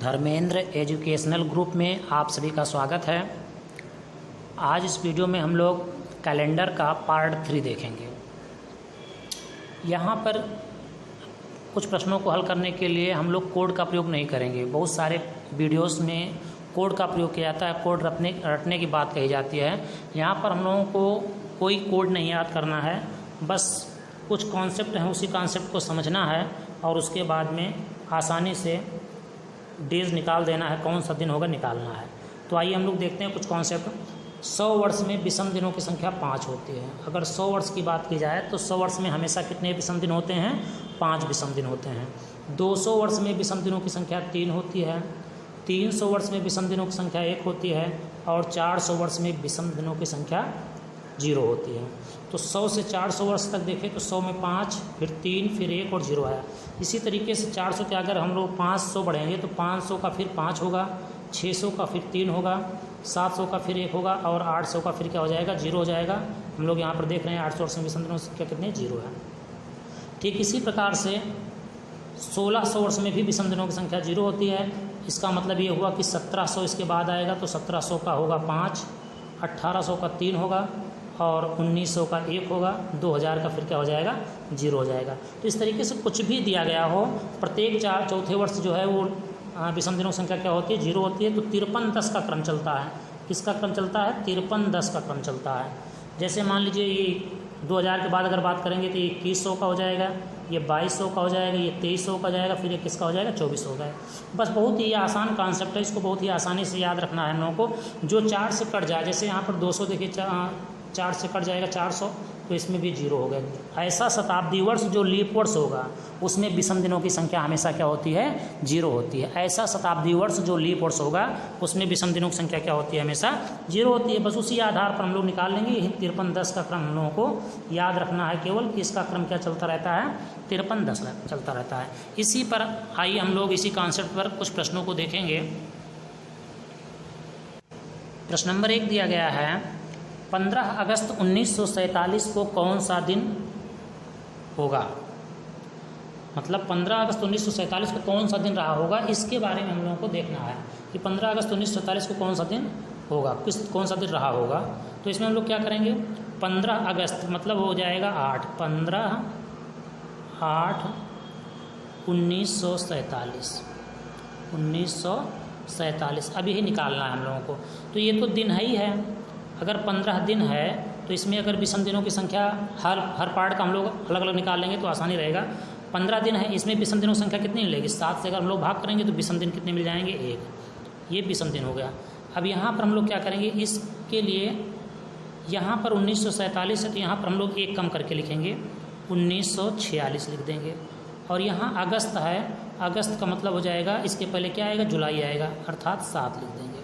Dharmendra educational group में आप सभी का स्वागत है। आज इस वीडियो में हम लोग कैलेंडर का पार्ट 3 देखेंगे। यहाँ पर कुछ प्रश्नों को हल करने के लिए हम लोग कोड का प्रयोग नहीं करेंगे। बहुत सारे वीडियोस में कोड का प्रयोग किया जाता है, कोड रटने की बात कही जाती है। यहाँ पर हम लोगों को कोई कोड नहीं याद करना है, बस कुछ कॉन्सेप्ट हैं, उसी कॉन्सेप्ट को समझना है और उसके बाद में आसानी से डेज निकाल देना है, कौन सा दिन होगा निकालना है। तो आइए हम लोग देखते हैं कुछ कॉन्सेप्ट। 100 वर्ष में विषम दिनों की संख्या 5 होती है। अगर 100 वर्ष की बात की जाए तो 100 वर्ष में हमेशा कितने विषम दिन होते हैं? 5 विषम दिन होते हैं। 200 वर्ष में विषम दिनों की संख्या 3 होती है। 300 वर्ष में विषम दिनों की संख्या 1 होती है और 400 वर्ष में विषम दिनों की संख्या 0 होती है। तो 100 से 400 वर्ष तक देखें तो 100 में 5, फिर 3, फिर 1 और 0 आया। इसी तरीके से 400 के अगर हम लोग 500 बढ़ेंगे तो 500 का फिर 5 होगा, 600 का फिर 3 होगा, 700 का फिर 1 होगा और 800 का फिर क्या हो जाएगा? 0 हो जाएगा। हम लोग यहाँ पर देख रहे हैं 800 वर्ष में विषम दिनों की संख्या कितने? 0 है। ठीक इसी प्रकार से 1600 वर्ष में भी विषम दिनों की संख्या 0 होती है। इसका मतलब ये हुआ कि 1700 इसके बाद आएगा तो 1700 का होगा 5, 1800 का 3 होगा और 1900 का 1 होगा, 2000 का फिर क्या हो जाएगा? 0 हो जाएगा। तो इस तरीके से कुछ भी दिया गया हो, प्रत्येक चौथे वर्ष जो है वो विषम दिनों की संख्या क्या होती है? 0 होती है। तो 53-10 का क्रम चलता है। किसका क्रम चलता है? 53-10 का क्रम चलता है। जैसे मान लीजिए ये 2000 के बाद अगर बात करेंगे तो ये 2100 का हो जाएगा, ये 2200 का हो जाएगा, ये 2300 का जाएगा, फिर ये किसका हो जाएगा? 2400 का। बस बहुत ही आसान कॉन्सेप्ट है, इसको बहुत ही आसानी से याद रखना है हम लोगों को। जो 4 से कट जाए, जैसे यहाँ पर 200 देखिए 4 से कट जाएगा 400, तो इसमें भी 0 हो गया। ऐसा शताब्दी वर्ष जो लीप वर्ष होगा उसमें विषम दिनों की संख्या हमेशा क्या होती है? 0 होती है। ऐसा शताब्दी वर्ष जो लीप वर्ष होगा उसमें विषम दिनों की संख्या क्या होती है? हमेशा 0 होती है। बस उसी आधार पर हम लोग निकाल लेंगे। यही 53-10 का क्रम हम लोगों को याद रखना है केवल कि इसका क्रम क्या चलता रहता है? 53-10 चलता रहता है। इसी पर आइए हम लोग इसी कॉन्सेप्ट पर कुछ प्रश्नों को देखेंगे। प्रश्न नंबर 1 दिया गया है, 15 अगस्त 1947 को कौन सा दिन होगा? मतलब 15 अगस्त 1947 को कौन सा दिन रहा होगा, इसके बारे में हम लोगों को देखना है कि 15 अगस्त 1947 को कौन सा दिन होगा, कौन सा दिन रहा होगा। तो इसमें हम लोग क्या करेंगे? 15 अगस्त मतलब हो जाएगा 8, 15/8/1947, 1947 अब यही निकालना है हम लोगों को। तो ये तो दिन है ही है। अगर 15 दिन है तो इसमें अगर विषम दिनों की संख्या हर पार्ट का हम लोग अलग अलग निकाल लेंगे तो आसानी रहेगा। 15 दिन है, इसमें विषम दिनों की संख्या कितनी मिलेगी? 7 से अगर हम लोग भाग करेंगे तो विषम दिन कितने मिल जाएंगे? 1। ये विषम दिन हो गया। अब यहाँ पर हम लोग क्या करेंगे? इसके लिए यहाँ पर 1947 है तो यहाँ पर हम लोग 1 कम करके लिखेंगे, 1946 लिख देंगे। और यहाँ अगस्त है, अगस्त का मतलब हो जाएगा इसके पहले क्या आएगा? जुलाई आएगा, अर्थात 7 लिख देंगे।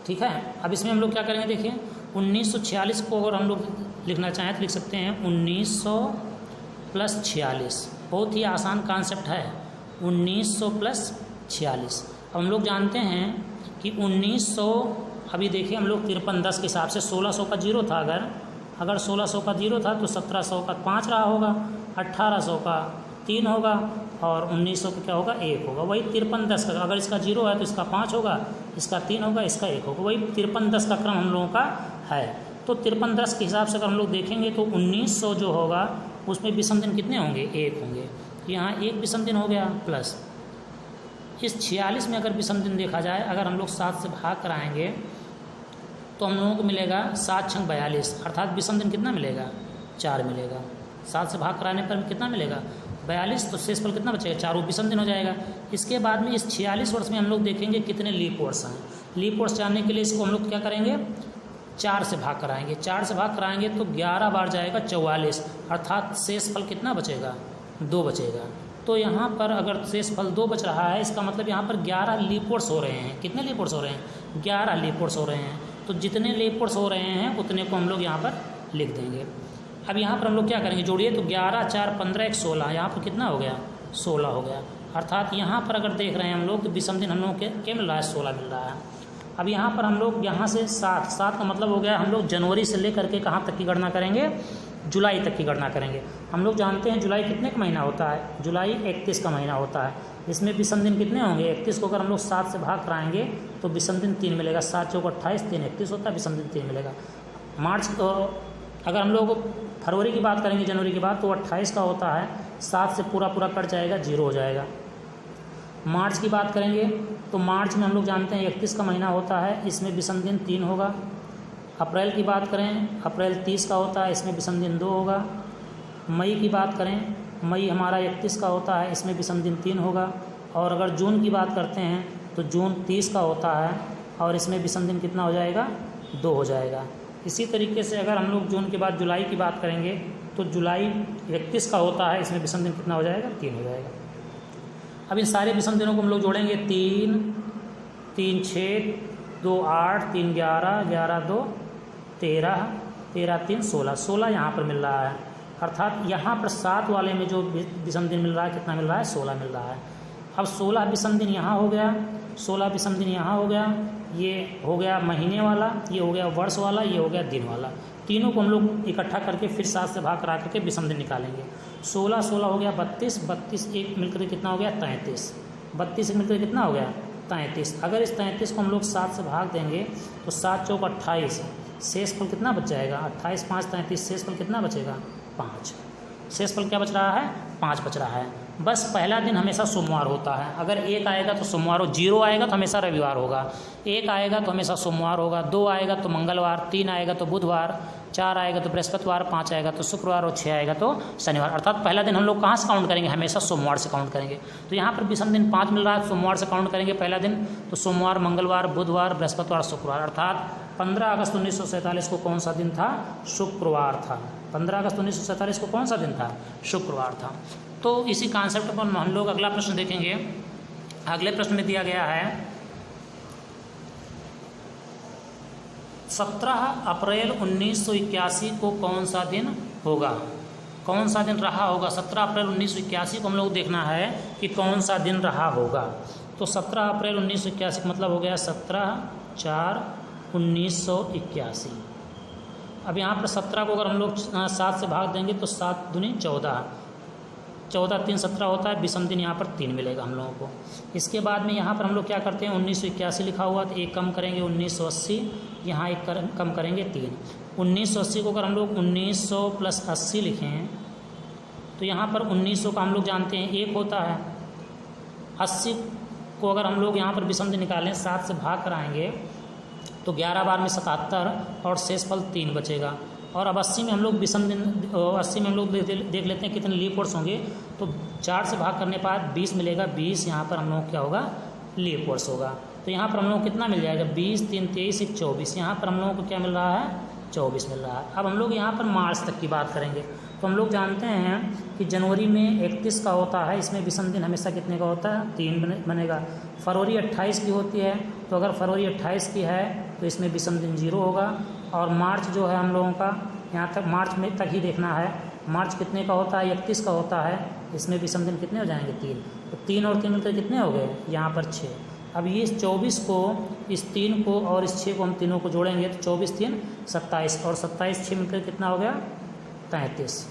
ठीक है। अब इसमें हम लोग क्या करेंगे? देखिए 1946 को अगर हम लोग लिखना चाहें तो लिख सकते हैं 1900 + 46। बहुत ही आसान कॉन्सेप्ट है, 1900 + 46। अब हम लोग जानते हैं कि 1900, अभी देखिए हम लोग 53-10 के हिसाब से 1600 का 0 था। अगर 1600 का 0 था तो 1700 का 5 रहा होगा, 1800 का 3 होगा और 1900 का क्या होगा? 1 होगा। वही 53-10 का, अगर इसका 0 है तो इसका 5 होगा, इसका 3 होगा, इसका 1 होगा। वही 53-10 का क्रम हम लोगों का है। तो 53-10 के हिसाब से अगर हम लोग देखेंगे तो 1900 जो होगा उसमें विषम दिन कितने होंगे? 1 होंगे। यहाँ 1 विषम दिन हो गया, प्लस इस 46 में अगर विषम दिन देखा जाए, अगर हम लोग 7 से भाग कराएंगे तो हम लोगों को मिलेगा 7×6 42, अर्थात विषम दिन कितना मिलेगा? 4 मिलेगा। 7 से भाग कराने पर कितना मिलेगा? 42। तो शेषफल कितना बचेगा? 4 विषम दिन हो जाएगा। इसके बाद में इस 46 वर्ष में हम लोग देखेंगे कितने लीप वर्ष हैं। लीप वर्ष जानने के लिए इसको हम लोग क्या करेंगे? 4 से भाग कराएंगे। 4 से भाग कराएंगे तो 11 बार जाएगा 44, अर्थात शेषफल कितना बचेगा? 2 बचेगा। तो यहाँ पर अगर शेषफल 2 बच रहा है, इसका मतलब यहाँ पर 11 लीप वर्ष हो रहे हैं। कितने लीप वर्ष हो रहे हैं? 11 लीप वर्ष हो रहे हैं। तो जितने लीप वर्ष हो रहे हैं उतने को हम लोग यहाँ पर लिख देंगे। अब यहाँ पर हम लोग क्या करेंगे? जोड़िए तो 11, 4, 15, 1, 16। यहाँ पर कितना हो गया? 16 हो गया। अर्थात यहाँ पर अगर देख रहे हैं हम लोग तो विषम दिन हम लोग क्या मिल रहा है? 16 मिल रहा है। अब यहाँ पर हम लोग यहाँ से 7 का मतलब हो गया हम लोग जनवरी से लेकर के कहाँ तक की गणना करेंगे? जुलाई तक की गणना करेंगे। हम लोग जानते हैं जुलाई कितने का महीना होता है? जुलाई 31 का महीना होता है। इसमें विषम दिन कितने होंगे? 31 को अगर हम लोग 7 से भाग कराएंगे तो विषम दिन 3 मिलेगा। 7 चौक 28, 3 31 होता है, विषम दिन 3 मिलेगा। मार्च अगर हम लोग फरवरी की बात करेंगे, जनवरी की बात, तो 28 का होता है, 7 से पूरा कट जाएगा, 0 हो जाएगा। मार्च की बात करेंगे तो मार्च में हम लोग जानते हैं 31 का महीना होता है, इसमें विषम दिन 3 होगा। अप्रैल की बात करें, अप्रैल 30 का होता है, इसमें विषम दिन 2 होगा। मई की बात करें, मई हमारा 31 का होता है, इसमें विषम दिन 3 होगा। और अगर जून की बात करते हैं तो जून 30 का होता है और इसमें विषम दिन कितना हो जाएगा? 2 हो जाएगा। इसी तरीके से अगर हम लोग जून के बाद जुलाई की बात करेंगे तो जुलाई 31 का होता है, इसमें विषम दिन कितना हो जाएगा? 3 हो जाएगा। अब इन सारे विषम दिनों को हम लोग जोड़ेंगे, 3 3 6 2 8 3 11 11 2 13 13 3 16 16 यहाँ पर मिल रहा है। अर्थात यहाँ पर 7 वाले में जो विषम दिन मिल रहा है, कितना मिल रहा है? 16 मिल रहा है। अब 16 विषम दिन यहाँ हो गया, 16 विषम दिन यहाँ हो गया, ये हो गया महीने वाला, ये हो गया वर्ष वाला, ये हो गया दिन वाला। तीनों को हम लोग इकट्ठा करके फिर 7 से भाग करा करके विषम दिन निकालेंगे। 16 16 हो गया 32, 32 एक मिलकर कितना हो गया? 33, 32 एक मिलकर कितना हो गया? 33। अगर इस 33 को हम लोग 7 से भाग देंगे तो 7 चौक 28, शेष फल कितना बच जाएगा? 28 5 33, शेष फल कितना बचेगा? 5। शेष फल क्या बच रहा है? 5 बच रहा है। बस पहला दिन हमेशा सोमवार होता है। अगर 1 आएगा तो सोमवार हो, 0 आएगा तो हमेशा रविवार होगा, 1 आएगा तो हमेशा सोमवार होगा, 2 आएगा तो मंगलवार, 3 आएगा तो बुधवार, 4 आएगा तो बृहस्पतिवार, 5 आएगा तो शुक्रवार और 6 आएगा तो शनिवार। अर्थात पहला दिन हम लोग कहाँ से काउंट करेंगे? हमेशा सोमवार से काउंट करेंगे। तो यहाँ पर विषम दिन 5 मिल रहा है, सोमवार से काउंट करेंगे पहला दिन, तो सोमवार, मंगलवार, बुधवार, बृहस्पतिवार, शुक्रवार। अर्थात 15 अगस्त 1947 को कौन सा दिन था? शुक्रवार था। 15 अगस्त 1947 को कौन सा दिन था? शुक्रवार था। तो इसी कॉन्सेप्ट पर हम लोग अगला प्रश्न देखेंगे। अगले प्रश्न में दिया गया है 17 अप्रैल 1981 को कौन सा दिन होगा? कौन सा दिन रहा होगा? 17 अप्रैल 1981 को हम लोग देखना है कि कौन सा दिन रहा होगा। तो 17 अप्रैल 1981 का मतलब हो गया 17/4/1981। अब यहाँ पर 17 को अगर हम लोग 7 से भाग देंगे तो 7 दूनी 14, 14 3 17 होता है, विषम दिन यहाँ पर 3 मिलेगा हम लोगों को। इसके बाद में यहाँ पर हम लोग क्या करते हैं, 1981 लिखा हुआ तो एक कम करेंगे 1980, यहाँ एक कम करेंगे 3। 1980 को अगर हम लोग 1900 + 80 लिखें तो यहाँ पर 1900 का हम लोग जानते हैं 1 होता है। 80 को अगर हम लोग यहाँ पर विषम दिन निकालें, 7 से भाग कराएंगे तो 11 बार में 77 और शेष फल 3 बचेगा। और अब 80 में हम लोग विषम दिन 80 में हम लोग देख लेते हैं कितने लीप वर्ष होंगे। तो 4 से भाग करने बाद 20 मिलेगा, 20 यहाँ पर हम लोग क्या होगा? लीप वर्ष होगा। तो यहाँ पर हम लोग कितना मिल जाएगा? 20 3 23 1 24, यहाँ पर हम लोगों को क्या मिल रहा है? 24 मिल रहा है। अब हम लोग यहाँ पर मार्च तक की बात करेंगे। तो हम लोग जानते हैं कि जनवरी में 31 का होता है, इसमें विषम दिन हमेशा कितने का होता है? 3 बनेगा। फरवरी 28 की होती है, तो अगर फरवरी 28 की है तो इसमें विषम दिन 0 होगा। और मार्च जो है हम लोगों का, यहाँ तक मार्च में तक ही देखना है, मार्च कितने का होता है? 31 का होता है, इसमें विषम दिन कितने हो जाएंगे? 3। तो 3 और 3 मिलकर कितने हो गए? यहाँ पर 6। अब ये 24 को, इस 3 को और इस 6 को हम तीनों को जोड़ेंगे तो 24 3 27 और 27 6 मिलकर कितना हो गया? 33।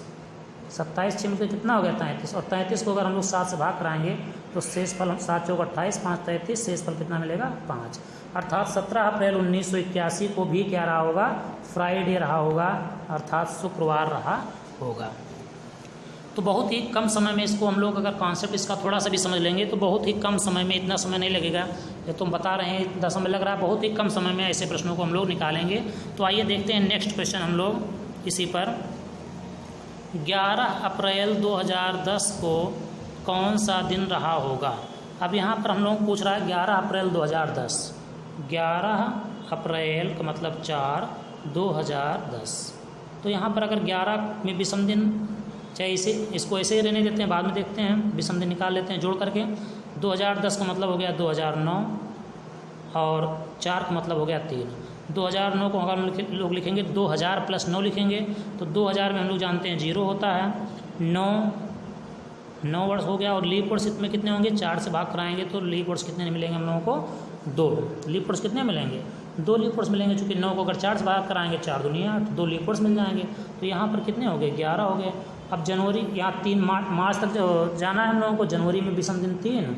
27 6 मिलकर कितना हो गया? 33। और 33 को अगर हम लोग 7 से भाग कराएंगे तो शेष फल 7 चौक 28, 5 33, शेष फल कितना मिलेगा? 5। अर्थात 17 अप्रैल 1981 को भी क्या रहा होगा? फ्राइडे रहा होगा, अर्थात शुक्रवार रहा होगा। तो बहुत ही कम समय में इसको हम लोग अगर कॉन्सेप्ट इसका थोड़ा सा भी समझ लेंगे तो बहुत ही कम समय में, इतना समय नहीं लगेगा, ये तुम बता रहे हैं इतना समय लग रहा है, बहुत ही कम समय में ऐसे प्रश्नों को हम लोग निकालेंगे। तो आइए देखते हैं नेक्स्ट क्वेश्चन हम लोग इसी पर। 11 अप्रैल 2010 को कौन सा दिन रहा होगा? अब यहाँ पर हम लोग पूछ रहा है 11 अप्रैल 2010। 11 अप्रैल का मतलब 4 2010। तो यहाँ पर अगर 11 में विषम दिन, चाहे इसे इसको ऐसे ही रहने देते हैं, बाद में देखते हैं, विषम दिन निकाल लेते हैं जोड़ करके। 2010 का मतलब हो गया 2009 और 4 का मतलब हो गया 3। 2009 को अगर हम लोग लिखेंगे 2000 + 9 लिखेंगे तो 2000 में हम लोग जानते हैं 0 होता है, 9 वर्ष हो गया। और लीप वर्ष इसमें कितने होंगे? 4 से भाग कराएंगे तो लीप वर्ष कितने मिलेंगे हम लोगों को? 2 लीप वर्ष कितने मिलेंगे? 2 लीप वर्ष मिलेंगे। चूँकि 9 को अगर 4 से भाग कराएंगे 4 दूनी 8, 2 लीप वर्ष मिल जाएंगे। तो यहाँ पर कितने हो गए? 11 हो गए। अब जनवरी यहाँ 3 मार्च तक जाना है हम लोगों को। जनवरी में विषम दिन 3,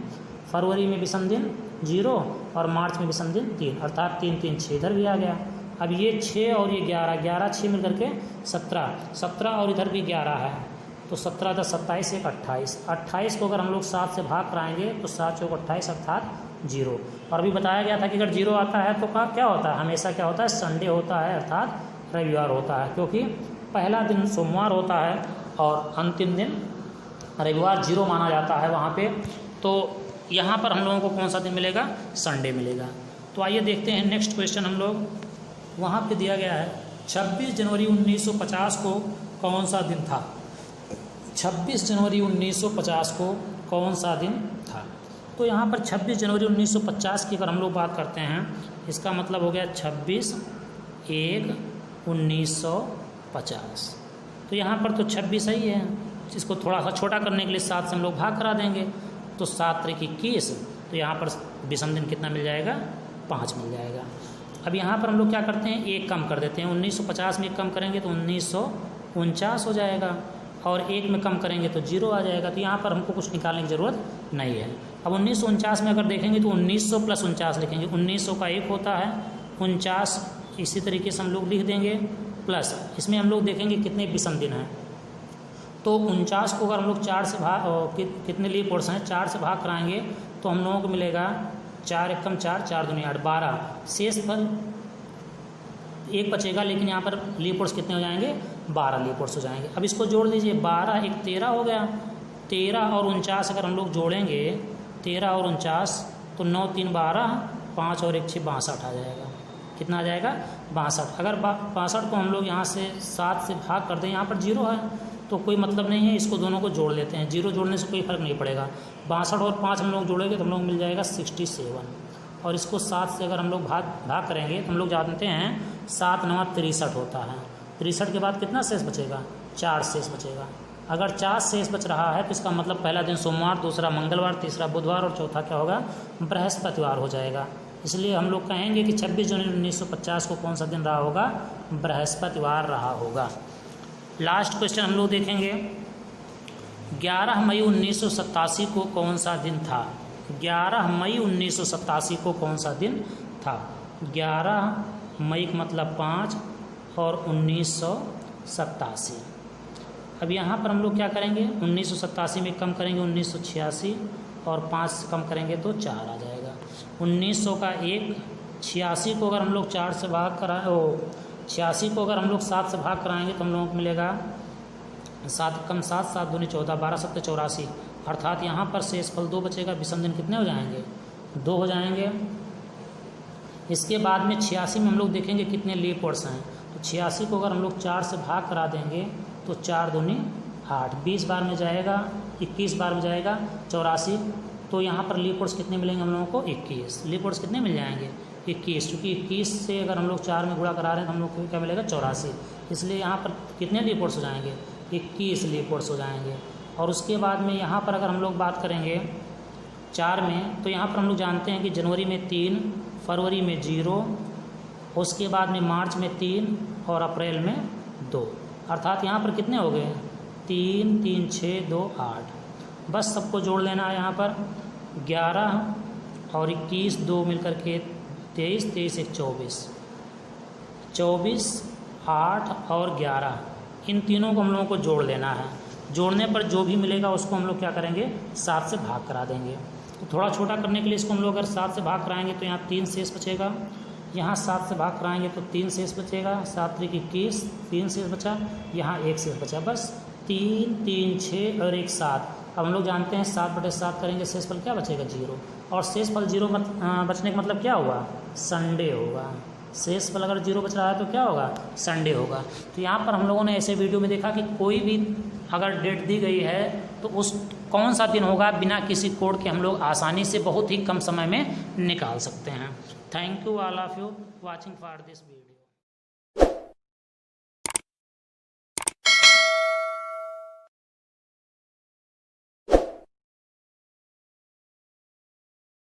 फरवरी में विषम दिन 0 और मार्च में विषम दिन 3, अर्थात 3 3 6 इधर भी आ गया। अब ये 6 और ये 11, 11 6 मिल करके 17, 17 और इधर भी 11 है, तो 17 10 27 1 28, 28 को अगर हम लोग 7 से भाग कराएंगे तो 7 चौक 28 अर्थात 0। और अभी बताया गया था कि अगर 0 आता है तो क्या होता है, हमेशा क्या होता है, संडे होता है अर्थात रविवार होता है, क्योंकि पहला दिन सोमवार होता है और अंतिम दिन रविवार 0 माना जाता है वहाँ पे। तो यहाँ पर हम लोगों को कौन सा दिन मिलेगा, संडे मिलेगा। तो आइए देखते हैं नेक्स्ट क्वेश्चन हम लोग। वहाँ पे दिया गया है 26 जनवरी 1950 को कौन सा दिन था। 26 जनवरी 1950 को कौन सा दिन था। तो यहाँ पर 26 जनवरी 1950 की अगर हम लोग बात करते हैं, इसका मतलब हो गया 26/1/1950। तो यहाँ पर तो 26 ही है, इसको थोड़ा सा छोटा करने के लिए 7 से हम लोग भाग करा देंगे, तो 7 3 21, तो यहाँ पर विषम दिन कितना मिल जाएगा, 5 मिल जाएगा। अब यहाँ पर हम लोग क्या करते हैं, 1 कम कर देते हैं। 1950 में 1 कम करेंगे तो 1949 हो जाएगा, और 1 में कम करेंगे तो 0 आ जाएगा। तो यहाँ पर हमको कुछ निकालने की ज़रूरत नहीं है। अब 1949 में अगर देखेंगे तो 1900 + 49 लिखेंगे। 1900 का 1 होता है, 49 इसी तरीके से हम लोग लिख देंगे, प्लस इसमें हम लोग देखेंगे कितने विषम दिन हैं। तो 49 को अगर हम लोग 4 से भाग, कितने लीप वर्ष हैं, 4 से भाग कराएंगे तो हम लोगों को मिलेगा 4 एकम 4, 4 दूनी 8, 12। शेष फल 1 बचेगा, लेकिन यहाँ पर लीप वर्ष कितने हो जाएंगे, 12 लीप वर्ष हो जाएंगे। अब इसको जोड़ दीजिए, 12 1 13 हो गया। 13 और 49 अगर हम लोग जोड़ेंगे, 13 और 49 तो 9 3 12, 5 और 1 6 62 आ जाएगा। कितना आ जाएगा, 62। अगर 62 को हम लोग यहाँ से 7 से भाग कर दें, यहाँ पर 0 है तो कोई मतलब नहीं है, इसको दोनों को जोड़ लेते हैं। 0 जोड़ने से कोई फ़र्क नहीं पड़ेगा। 62 और 5 हम लोग जोड़ेंगे तो हम लोग मिल जाएगा 67, और इसको 7 से अगर हम लोग भाग करेंगे तो हम लोग जानते हैं 7 9 63 होता है। 63 के बाद कितना शेष बचेगा, 4 शेष बचेगा। अगर 4 शेष बच रहा है तो इसका मतलब पहला दिन सोमवार, दूसरा मंगलवार, तीसरा बुधवार और चौथा क्या होगा, बृहस्पतिवार हो जाएगा। इसलिए हम लोग कहेंगे कि 26 जनवरी 1950 को कौन सा दिन रहा होगा, बृहस्पतिवार रहा होगा। लास्ट क्वेश्चन हम लोग देखेंगे, 11 मई 1987 को कौन सा दिन था। 11 मई 1987 को कौन सा दिन था। 11 मई का मतलब 5 और 1987। अब यहाँ पर हम लोग क्या करेंगे, 1987 में कम करेंगे 1986 और 5 से कम करेंगे तो 4 आ जाएगा। 1900 का 1, 86 को अगर हम लोग 4 से भाग कराएँ, 86 को अगर हम लोग 7 से भाग कराएंगे तो हम लोगों को मिलेगा 7 कम 7, 7 दूनी 14, 12 7 84, अर्थात यहाँ पर शेष फल 2 बचेगा। विषम दिन कितने हो जाएंगे, 2 हो जाएंगे। इसके बाद में 86 में हम लोग देखेंगे कितने लीप वर्ष हैं, तो 86 को अगर हम लोग 4 से भाग करा देंगे तो 4 दूनी 8, 20 बार में जाएगा, 21 बार में जाएगा 84। तो यहाँ पर लीप वर्ष कितने मिलेंगे हम लोगों को, 21। लीप वर्ष कितने मिल जाएंगे, 21, क्योंकि 21 से अगर हम लोग 4 में गुणा करा रहे हैं तो हम लोग को क्या मिलेगा, 84। इसलिए यहाँ पर कितने लीप वर्ष हो जाएंगे, 21 लीप वर्ष हो जाएंगे। और उसके बाद में यहाँ पर अगर हम लोग बात करेंगे 4 में, तो यहाँ पर हम लोग जानते हैं कि जनवरी में 3, फरवरी में 0, उसके बाद में मार्च में 3 और अप्रैल में 2, अर्थात यहाँ पर कितने हो गए, 3 3 6 2 8। बस सबको जोड़ लेना है। यहाँ पर 11 और 21 2 मिलकर के 23, 23 1 24, 24 8 और 11, इन तीनों को हम लोगों को जोड़ लेना है। जोड़ने पर जो भी मिलेगा उसको हम लोग क्या करेंगे, 7 से भाग करा देंगे। तो थोड़ा छोटा करने के लिए इसको हम लोग अगर 7 से भाग कराएंगे तो यहाँ 3 शेष बचेगा, यहाँ 7 से भाग कराएंगे तो 3 शेष बचेगा, 7 3 21, 3 शेष बचा, यहाँ 1 शेष बचा। बस 3 3 6 और 1 7। अब हम लोग जानते हैं 7/7 करेंगे, शेषफल क्या बचेगा, 0। और शेषफल 0 बचने का मतलब क्या हुआ, संडे होगा। शेषफल अगर 0 बच रहा है तो क्या होगा, संडे होगा। तो यहाँ पर हम लोगों ने ऐसे वीडियो में देखा कि कोई भी अगर डेट दी गई है तो उस कौन सा दिन होगा, बिना किसी कोड के हम लोग आसानी से बहुत ही कम समय में निकाल सकते हैं। Thank you all of you watching for this video.